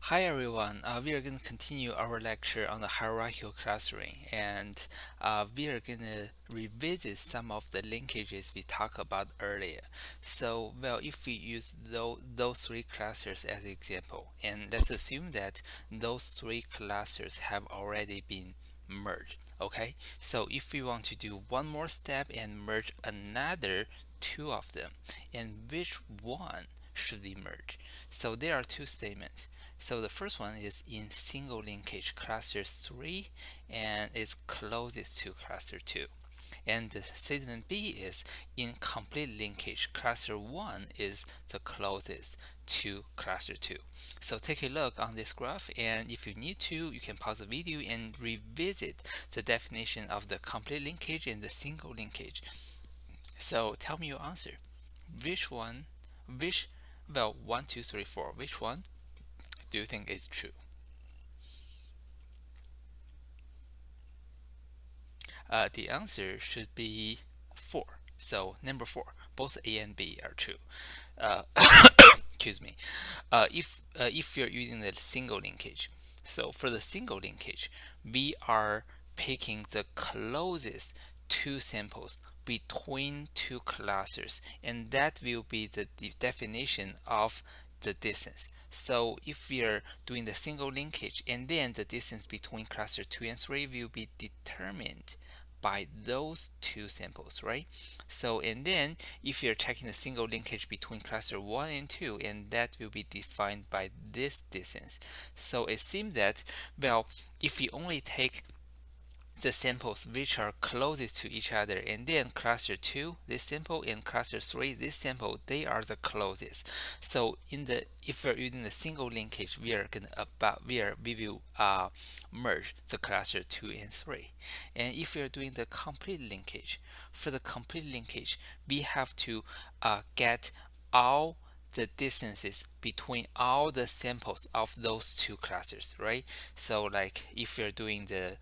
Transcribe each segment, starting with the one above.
Hi everyone, we are going to continue our lecture on the hierarchical clustering, and we are going to revisit some of the linkages we talked about earlier. If we use those three clusters as example, and let's assume that those three clusters have already been merged. Okay, so if we want to do one more step and merge another two of them, and which one should be merged? So there are two statements. So the first one is in single linkage cluster 3 and is closest to cluster 2. And the statement B is in complete linkage cluster 1 is the closest to cluster 2. So take a look on this graph, and if you need to, you can pause the video and revisit the definition of the complete linkage and the single linkage. So tell me your answer. Which one, which, well, 1, 2, 3, 4, which one do you think is true? The answer should be 4. So number 4, both A and B are true. Uh, excuse me. If you're using the single linkage, so for the single linkage, we are picking the closest two samples between two clusters, and that will be the definition of the distance. So if we are doing the single linkage, and then the distance between cluster 2 and 3 will be determined by those two samples, right? So, and then if you're checking the single linkage between cluster 1 and 2, and that will be defined by this distance. So it seems that, well, if you only take the samples which are closest to each other, and then cluster 2 this sample and cluster 3 this sample, they are the closest. So if we're using the single linkage, we will merge the cluster 2 and 3. And if we're doing the complete linkage, for the complete linkage, we have to get all the distances between all the samples of those two clusters, right? So like if you're doing the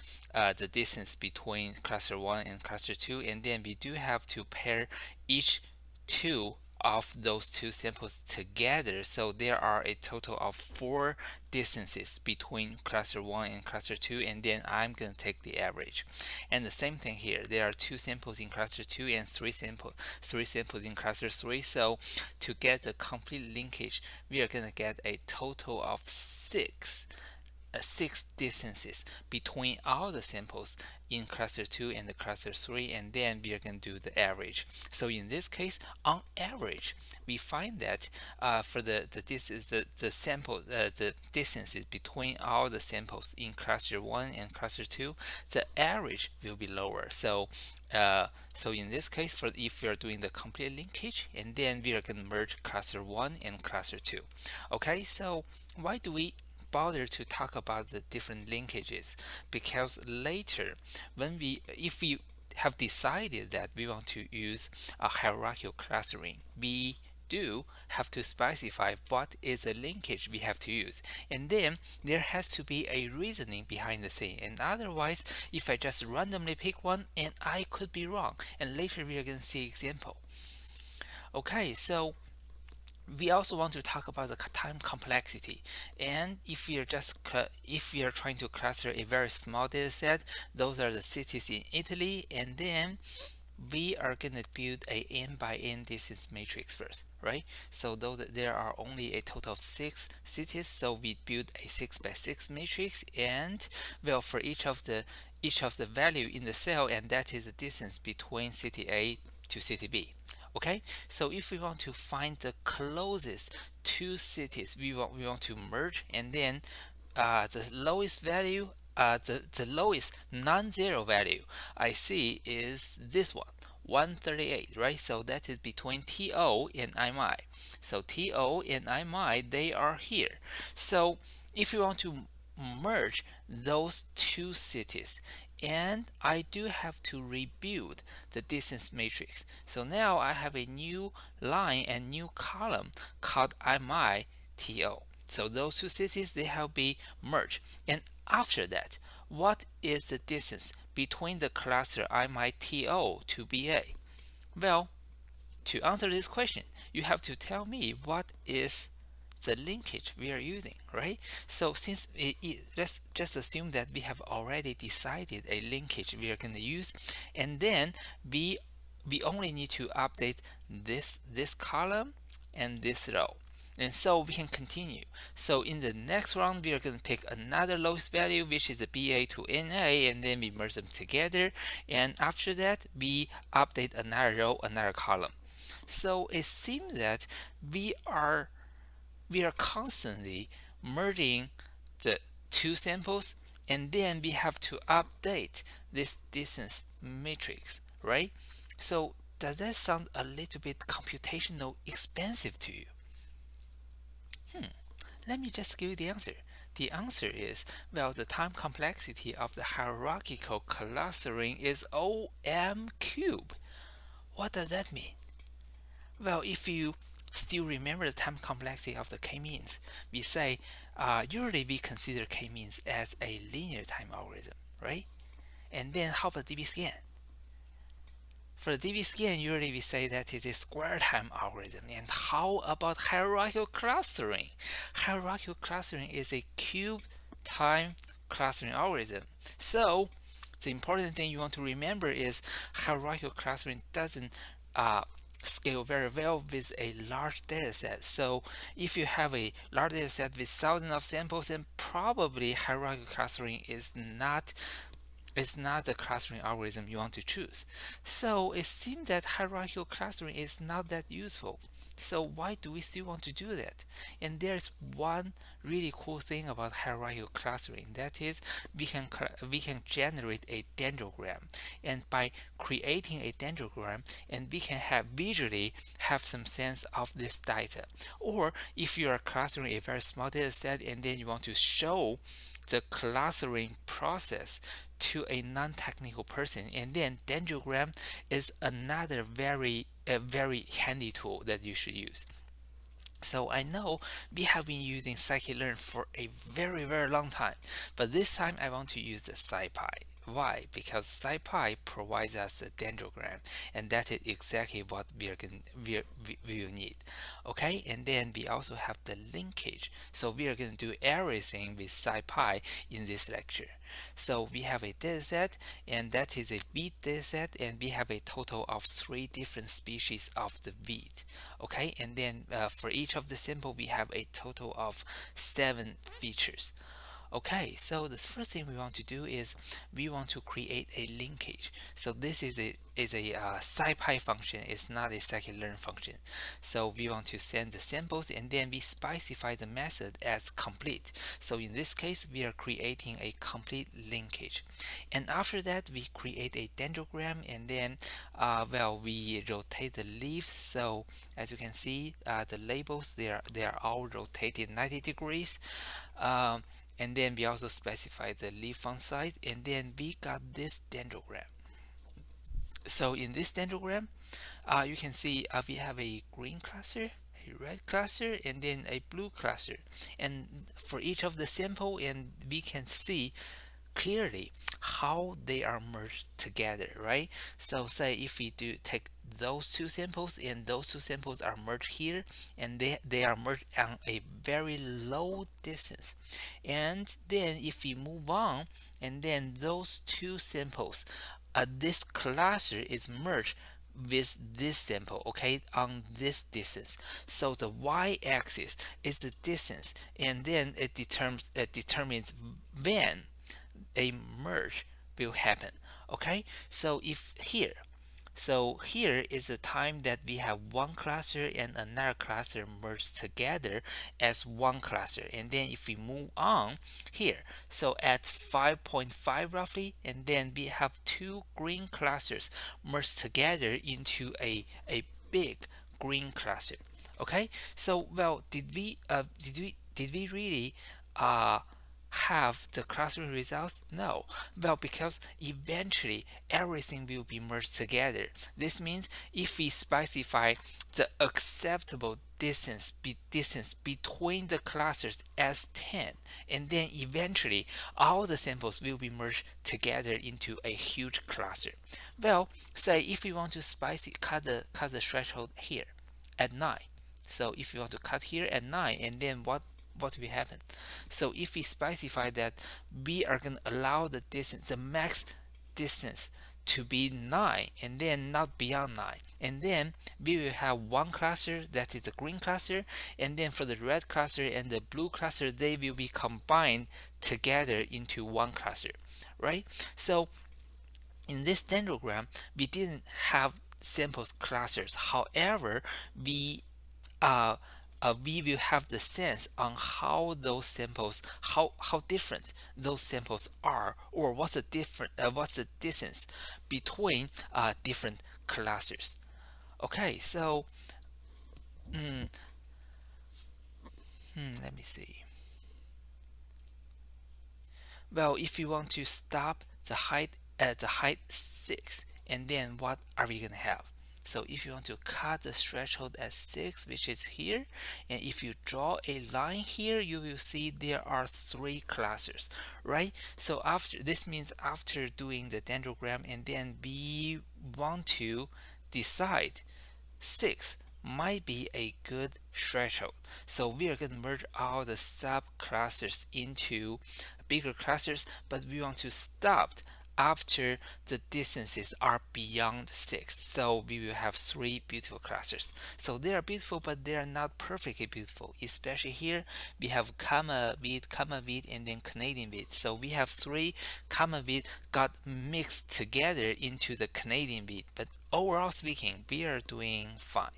distance between cluster 1 and cluster 2, and then we do have to pair each two of those two samples together. So there are a total of 4 distances between cluster 1 and cluster 2, and then I'm going to take the average. And the same thing here. There are 2 samples in cluster 2 and 3 samples in cluster 3. So to get the complete linkage, we are going to get a total of 6 distances between all the samples in cluster 2 and the cluster 3, and then we are going to do the average. So in this case, on average, we find that for the distances between all the samples in cluster 1 and cluster 2, the average will be lower. So in this case, for if you're doing the complete linkage, and then we are going to merge cluster 1 and cluster 2. Okay, so why do we bother to talk about the different linkages? Because later, if we have decided that we want to use a hierarchical clustering, we do have to specify what is the linkage we have to use, and then there has to be a reasoning behind the scene. And otherwise, if I just randomly pick one, and I could be wrong, and later we are going to see example. Okay, so we also want to talk about the time complexity. And if we are trying to cluster a very small data set, those are the cities in Italy, and then we are going to build a n by n distance matrix first, right? So though there are only a total of 6 cities, so we build a 6 by 6 matrix, and well, for each of the value in the cell, and that is the distance between city A to city B. Okay, so if we want to find the closest two cities, we want to merge, and then the lowest value, the lowest non-zero value I see is this one, 138, right? So that is between TO and IMI. So TO and IMI, they are here. So if you want to merge those two cities, and I do have to rebuild the distance matrix. So now I have a new line and new column called IMI-TO. So those two cities, they have been merged. And after that, what is the distance between the cluster IMI-TO to BA? Well, to answer this question, you have to tell me what is the linkage we are using, right? So since let's just assume that we have already decided a linkage we are going to use, and then we only need to update this column and this row, and so we can continue. So in the next round, we are going to pick another lowest value, which is the BA to NA, and then we merge them together. And after that, we update another row, another column. So it seems that we are constantly merging the two samples, and then we have to update this distance matrix, right? So does that sound a little bit computational expensive to you? Let me just give you the answer. The answer is, well, the time complexity of the hierarchical clustering is OM cube. What does that mean? Well, if you still remember the time complexity of the k-means, we say usually we consider k-means as a linear time algorithm, right? And then how about db-scan? For the db-scan, usually we say that it is square time algorithm. And how about hierarchical clustering? Hierarchical clustering is a cube time clustering algorithm. So the important thing you want to remember is hierarchical clustering doesn't scale very well with a large data set. So if you have a large data set with thousands of samples, then probably hierarchical clustering is not the clustering algorithm you want to choose. So it seems that hierarchical clustering is not that useful. So why do we still want to do that? And there's one really cool thing about hierarchical clustering. That is, we can generate a dendrogram, and by creating a dendrogram, and we can visually have some sense of this data. Or if you are clustering a very small data set, and then you want to show the clustering process to a non-technical person, and then dendrogram is another very handy tool that you should use. So I know we have been using scikit-learn for a very long time, but this time I want to use the SciPy. Why? Because SciPy provides us a dendrogram, and that is exactly what we will need. Okay, and then we also have the linkage. So we are going to do everything with SciPy in this lecture. So we have a dataset, and that is a bead dataset, and we have a total of 3 different species of the bead. Okay, and then for each of the sample, we have a total of 7 features. Okay, so the first thing we want to do is we want to create a linkage. So this is a SciPy function. It's not a scikit-learn function. So we want to send the samples, and then we specify the method as complete. So in this case, we are creating a complete linkage. And after that, we create a dendrogram, and then well, we rotate the leaves. So as you can see, the labels, they are all rotated 90 degrees. And then we also specify the leaf font size, and then we got this dendrogram. So in this dendrogram, you can see we have a green cluster, a red cluster, and then a blue cluster. And for each of the sample, and we can see clearly how they are merged together, right? So say if we do take those 2 samples, and those 2 samples are merged here, and they are merged on a very low distance. And then if we move on, and then those 2 samples, this cluster is merged with this sample, okay, on this distance. So the y-axis is the distance, and then it determines when a merge will happen. Okay, so here is the time that we have one cluster and another cluster merged together as one cluster. And then if we move on here, so at 5.5 roughly, and then we have 2 green clusters merged together into a big green cluster. Okay, so well, did we really have the clustering results? No. Well, because eventually everything will be merged together. This means if we specify the acceptable distance between the clusters as 10, and then eventually all the samples will be merged together into a huge cluster. Well, say if we want to cut the threshold here at 9, So if you want to cut here at 9, and then what will happen? So if we specify that we are going to allow the distance, the max distance, to be 9 and then not beyond 9, and then we will have one cluster, that is the green cluster, and then for the red cluster and the blue cluster, they will be combined together into one cluster, right? So in this dendrogram, we didn't have samples clusters. However, uh, we will have the sense on how those samples, how different those samples are, or what's the distance between different clusters. Okay, so let me see. Well, if you want to stop the height at the height 6, and then what are we gonna have? So if you want to cut the threshold at 6, which is here, and if you draw a line here, you will see there are 3 clusters, right? So after this means after doing the dendrogram, and then we want to decide 6 might be a good threshold. So we are going to merge all the subclusters into bigger clusters, but we want to stop after the distances are beyond 6. So we will have 3 beautiful clusters. So they are beautiful, but they are not perfectly beautiful. Especially here, we have comma width, and then Canadian width. So we have 3 comma width got mixed together into the Canadian width. But overall speaking, we are doing fine.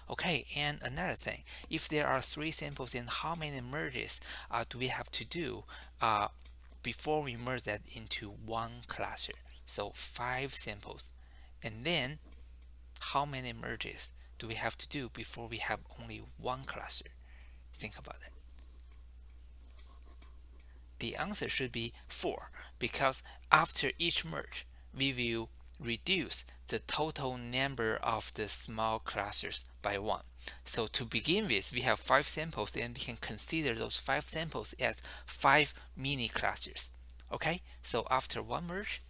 Okay, and another thing, if there are 3 samples, then how many merges do we have to do before we merge that into one cluster? So 5 samples. And then how many merges do we have to do before we have only one cluster? Think about that. The answer should be 4, because after each merge, we will reduce the total number of the small clusters by 1. So to begin with, we have 5 samples, and we can consider those 5 samples as 5 mini clusters. Okay, so after one merge,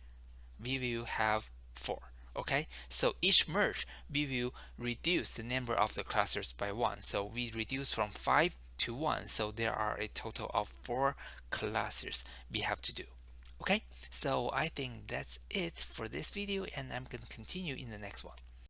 we will have 4. Okay, so each merge, we will reduce the number of the clusters by 1. So we reduce from 5 to 1. So there are a total of 4 clusters we have to do. Okay, so I think that's it for this video, and I'm going to continue in the next one.